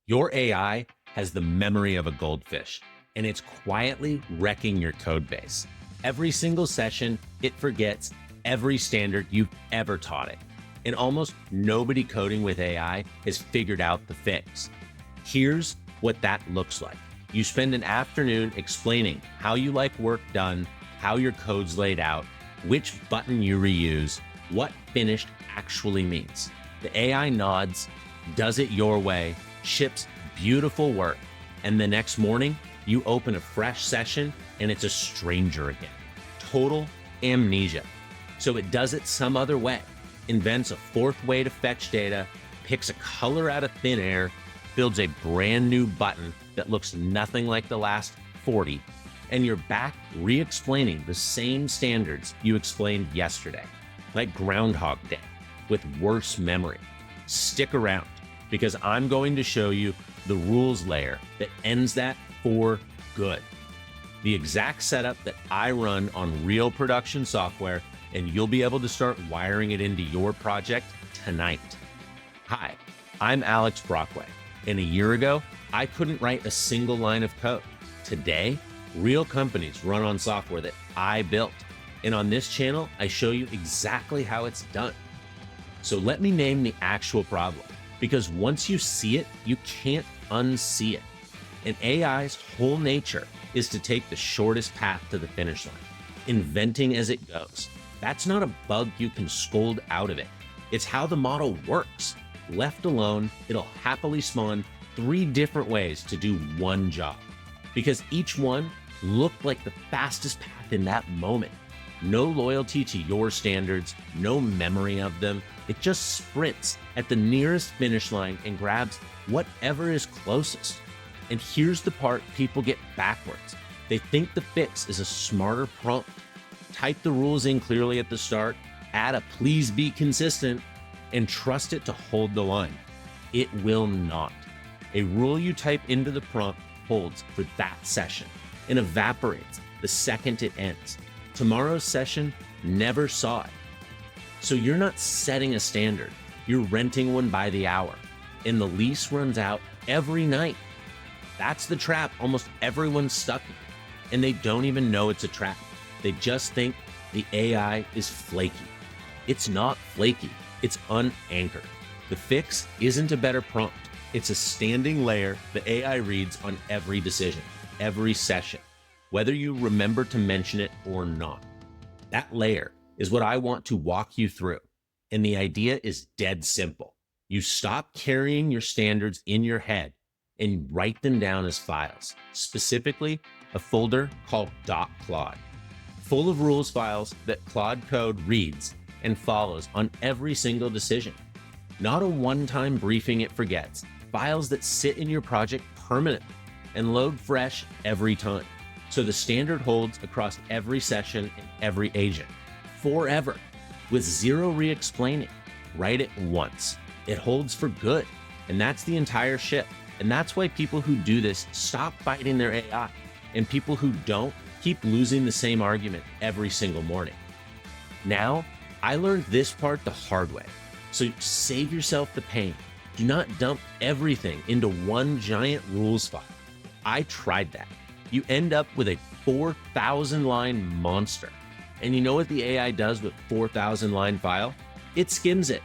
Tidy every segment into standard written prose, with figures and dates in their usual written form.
Your AI has the memory of a goldfish, and it's quietly wrecking your code base. Every single session, it forgets every standard you've ever taught it. And almost nobody coding with AI has figured out the fix. Here's what that looks like. You spend an afternoon explaining how you like work done, how your code's laid out, which button you reuse, what finished actually means. The AI nods, does it your way, ships beautiful work, and the next morning, you open a fresh session and it's a stranger again. Total amnesia. So it does it some other way, invents a fourth way to fetch data, picks a color out of thin air, builds a brand new button that looks nothing like the last 40, and you're back re-explaining the same standards you explained yesterday, like Groundhog Day, with worse memory. Stick around, because I'm going to show you the rules layer that ends that for good. The exact setup that I run on real production software, and you'll be able to start wiring it into your project tonight. Hi, I'm Alex Brockway, and a year ago, I couldn't write a single line of code. Today, real companies run on software that I built, and on this channel, I show you exactly how it's done. So let me name the actual problem, because once you see it, you can't unsee it. And AI's whole nature is to take the shortest path to the finish line, inventing as it goes. That's not a bug you can scold out of it. It's how the model works. Left alone, it'll happily spawn 3 different ways to do one job, because each one looked like the fastest path in that moment. No loyalty to your standards, no memory of them. It just sprints at the nearest finish line and grabs whatever is closest. And here's the part people get backwards. They think the fix is a smarter prompt. Type the rules in clearly at the start, add a please be consistent, and trust it to hold the line. It will not. A rule you type into the prompt holds for that session and evaporates the second it ends. Tomorrow's session never saw it. So you're not setting a standard, you're renting one by the hour, and the lease runs out every night. That's the trap almost everyone's stuck in, and they don't even know it's a trap. They just think the AI is flaky. It's not flaky, it's unanchored. The fix isn't a better prompt. It's a standing layer the AI reads on every decision, every session, whether you remember to mention it or not. That layer is what I want to walk you through. And the idea is dead simple. You stop carrying your standards in your head and write them down as files, specifically a folder called .claude, full of rules files that Claude Code reads and follows on every single decision. Not a one-time briefing it forgets, files that sit in your project permanently and load fresh every time. So the standard holds across every session and every agent, forever, with zero re-explaining. Write it once. It holds for good, and that's the entire ship. And that's why people who do this stop fighting their AI, and people who don't keep losing the same argument every single morning. Now, I learned this part the hard way, so save yourself the pain. Do not dump everything into one giant rules file. I tried that. You end up with a 4,000 line monster. And you know what the AI does with 4,000 line file? It skims it.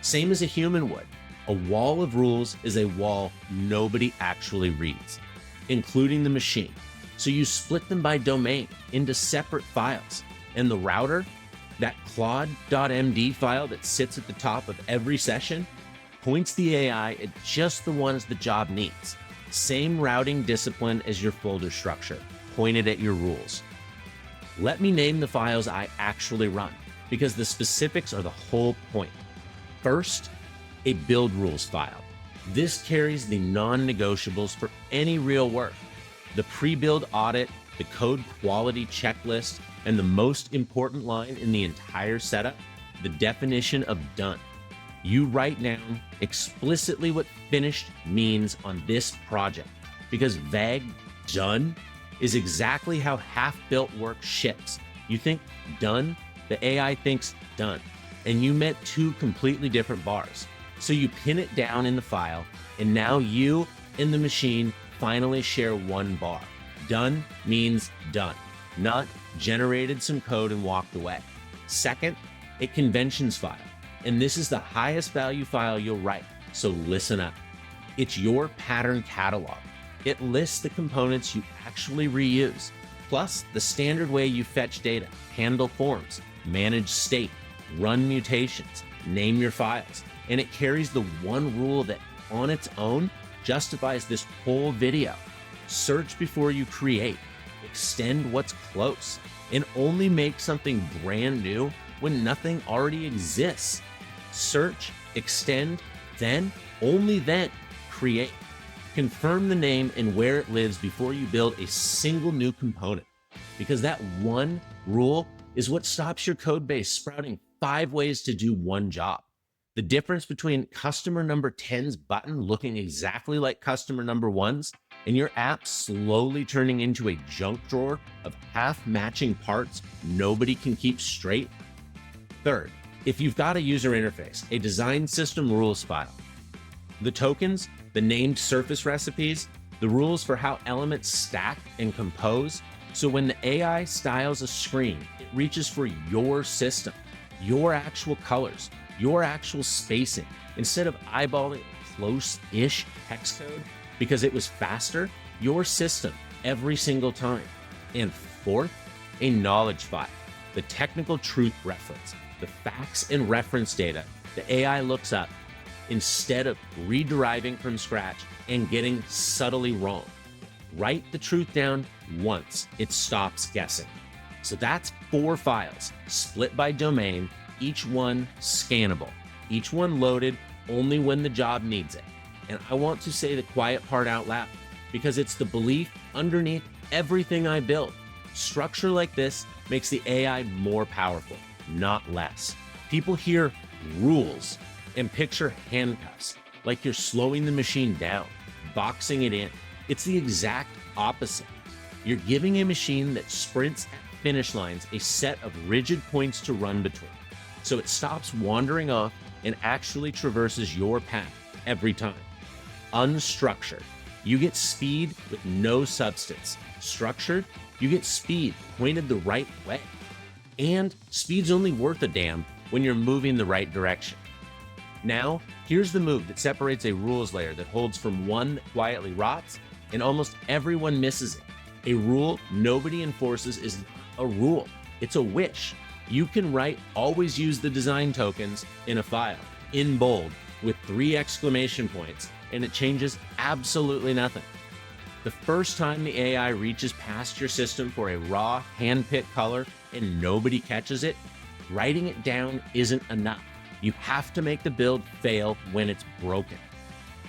Same as a human would. A wall of rules is a wall nobody actually reads, including the machine. So you split them by domain into separate files. And the router, that claude.md file that sits at the top of every session, points the AI at just the ones the job needs. Same routing discipline as your folder structure, pointed at your rules. Let me name the files I actually run, because the specifics are the whole point. First, a build rules file. This carries the non-negotiables for any real work. The pre-build audit, the code quality checklist, and the most important line in the entire setup, the definition of done. You write down explicitly what finished means on this project, because vague done is exactly how half-built work ships. You think done, the AI thinks done, and you meant 2 completely different bars. So you pin it down in the file, and now you and the machine finally share one bar. Done means done, not generated some code and walked away. Second, a conventions file. And this is the highest value file you'll write, so listen up. It's your pattern catalog. It lists the components you actually reuse, plus the standard way you fetch data, handle forms, manage state, run mutations, name your files. And it carries the one rule that on its own justifies this whole video. Search before you create, extend what's close, and only make something brand new when nothing already exists. Search, extend, then, only then, create. Confirm the name and where it lives before you build a single new component, because that one rule is what stops your code base sprouting 5 ways to do one job. The difference between customer number 10's button looking exactly like customer number 1's and your app slowly turning into a junk drawer of half-matching parts nobody can keep straight. Third, if you've got a user interface, a design system rules file, the tokens, the named surface recipes, the rules for how elements stack and compose, so when the AI styles a screen, it reaches for your system, your actual colors, your actual spacing, instead of eyeballing close-ish text code because it was faster, your system every single time. And fourth, a knowledge file, the technical truth reference, the facts and reference data the AI looks up instead of rederiving from scratch and getting subtly wrong. Write the truth down once it stops guessing. So that's 4 files split by domain, each one scannable, each one loaded only when the job needs it. And I want to say the quiet part out loud because it's the belief underneath everything I build. Structure like this makes the AI more powerful, not less. People hear rules and picture handcuffs, like you're slowing the machine down, boxing it in. It's the exact opposite. You're giving a machine that sprints at finish lines a set of rigid points to run between, so it stops wandering off and actually traverses your path every time. Unstructured, you get speed with no substance. Structured, you get speed pointed the right way. And speed's only worth a damn when you're moving the right direction. Now, here's the move that separates a rules layer that holds from one that quietly rots and almost everyone misses it. A rule nobody enforces is not a rule, it's a wish. You can write always use the design tokens in a file in bold with 3 exclamation points and it changes absolutely nothing. The first time the AI reaches past your system for a raw hand-picked color and nobody catches it, writing it down isn't enough. You have to make the build fail when it's broken.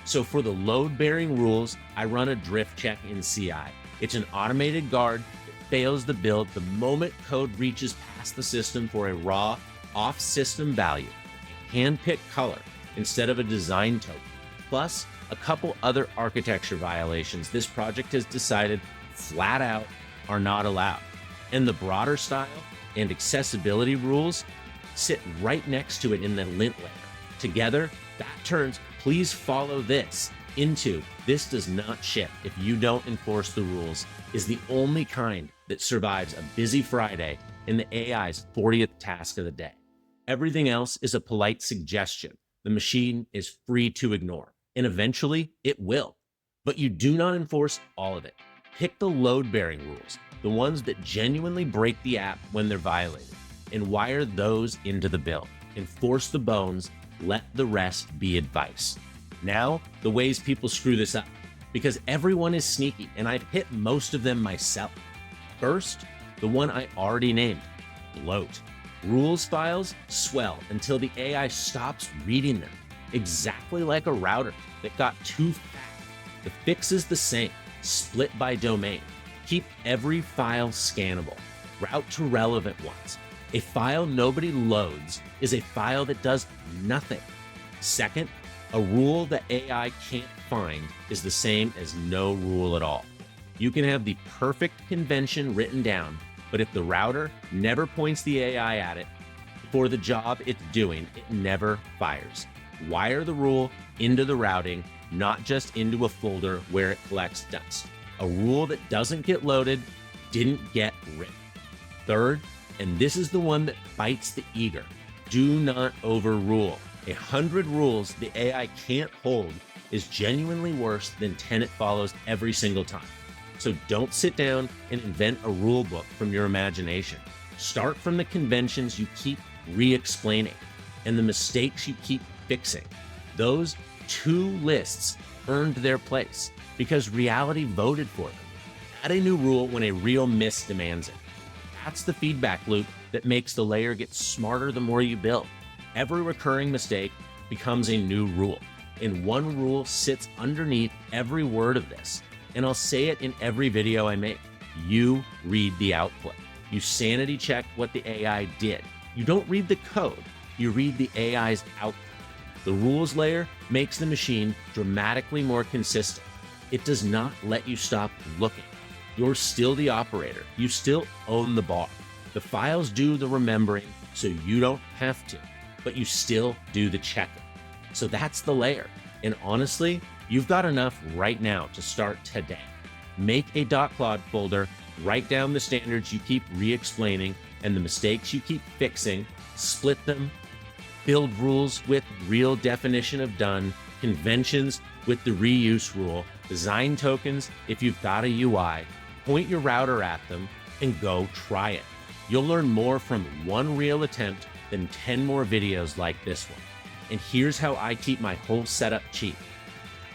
So for the load-bearing rules, I run a drift check in CI. It's an automated guard that fails the build the moment code reaches past the system for a raw, off-system value, a hand-picked color instead of a design token, plus a couple other architecture violations this project has decided flat out are not allowed. And the broader style and accessibility rules sit right next to it in the lint layer. Together, that turns please follow this into this does not ship if you don't enforce the rules is the only kind that survives a busy Friday in the AI's 40th task of the day. Everything else is a polite suggestion the machine is free to ignore. And eventually it will. But you do not enforce all of it. Pick the load-bearing rules, the ones that genuinely break the app when they're violated, and wire those into the build. Enforce the bones, let the rest be advice. Now, the ways people screw this up, because everyone is sneaky, and I've hit most of them myself. First, the one I already named, bloat. Rules files swell until the AI stops reading them. Exactly like a router that got too fat. The fix is the same, split by domain. Keep every file scannable. Route to relevant ones. A file nobody loads is a file that does nothing. Second, a rule that AI can't find is the same as no rule at all. You can have the perfect convention written down, but if the router never points the AI at it for the job it's doing, it never fires. Wire the rule into the routing, not just into a folder where it collects dust. A rule that doesn't get loaded didn't get written. Third, and this is the one that bites the eager, do not overrule. 100 rules the AI can't hold is genuinely worse than 10 it follows every single time. So don't sit down and invent a rule book from your imagination. Start from the conventions you keep re-explaining and the mistakes you keep fixing. Those two lists earned their place because reality voted for them. Add a new rule when a real miss demands it. That's the feedback loop that makes the layer get smarter the more you build. Every recurring mistake becomes a new rule, and one rule sits underneath every word of this. And I'll say it in every video I make. You read the output. You sanity check what the AI did. You don't read the code, you read the AI's output. The rules layer makes the machine dramatically more consistent. It does not let you stop looking. You're still the operator. You still own the bar. The files do the remembering, so you don't have to, but you still do the checking. So that's the layer. And honestly, you've got enough right now to start today. Make a .claude folder, write down the standards you keep re-explaining and the mistakes you keep fixing, split them, build rules with real definition of done, conventions with the reuse rule, design tokens if you've got a UI, point your router at them, and go try it. You'll learn more from one real attempt than 10 more videos like this one. And here's how I keep my whole setup cheap.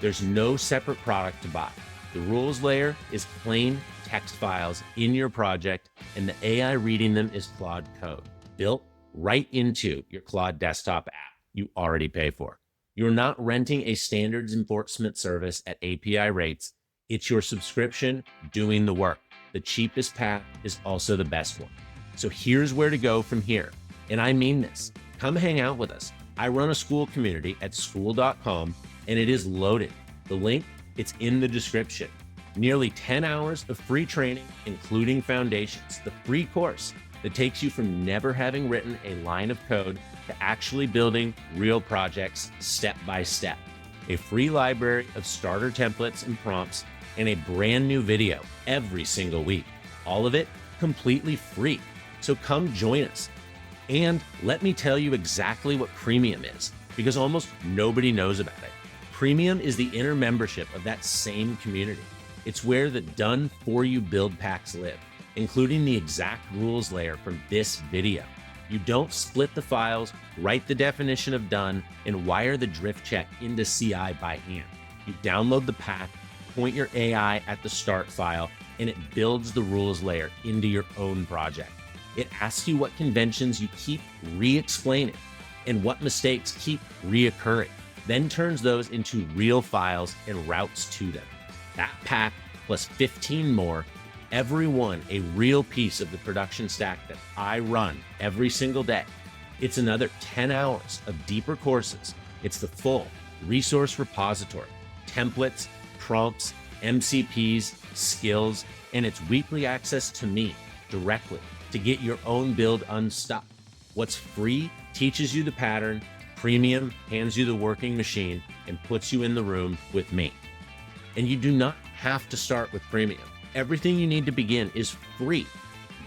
There's no separate product to buy. The rules layer is plain text files in your project, and the AI reading them is Claude code, built right into your Claude desktop app you already pay for. You're not renting a standards enforcement service at API rates. It's your subscription doing the work. The cheapest path is also the best one. So here's where to go from here. And I mean this. Come hang out with us. I run a school community at school.com, and it is loaded. The link, it's in the description. Nearly 10 hours of free training, including foundations, the free course that takes you from never having written a line of code to actually building real projects step by step. A free library of starter templates and prompts, and a brand new video every single week. All of it completely free. So come join us. And let me tell you exactly what Premium is, because almost nobody knows about it. Premium is the inner membership of that same community. It's where the done for you build packs live, including the exact rules layer from this video. You don't split the files, write the definition of done, and wire the drift check into CI by hand. You download the pack, point your AI at the start file, and it builds the rules layer into your own project. It asks you what conventions you keep re-explaining and what mistakes keep reoccurring, then turns those into real files and routes to them. That pack plus 15 more, every one a real piece of the production stack that I run every single day. It's another 10 hours of deeper courses. It's the full resource repository, templates, prompts, MCPs, skills, and it's weekly access to me directly to get your own build unstuck. What's free teaches you the pattern, Premium hands you the working machine and puts you in the room with me. And you do not have to start with Premium. Everything you need to begin is free.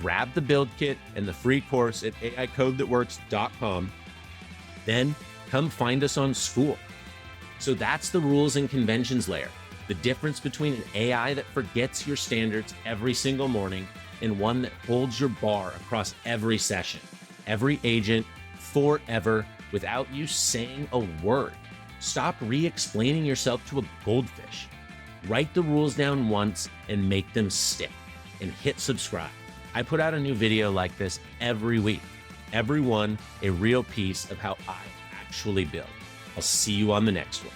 Grab the build kit and the free course at AIcodethatworks.com. Then come find us on School. So that's the rules and conventions layer. The difference between an AI that forgets your standards every single morning and one that holds your bar across every session, every agent, forever, without you saying a word. Stop re-explaining yourself to a goldfish. Write the rules down once and make them stick, and hit subscribe. I put out a new video like this every week. Every one a real piece of how I actually build. I'll see you on the next one.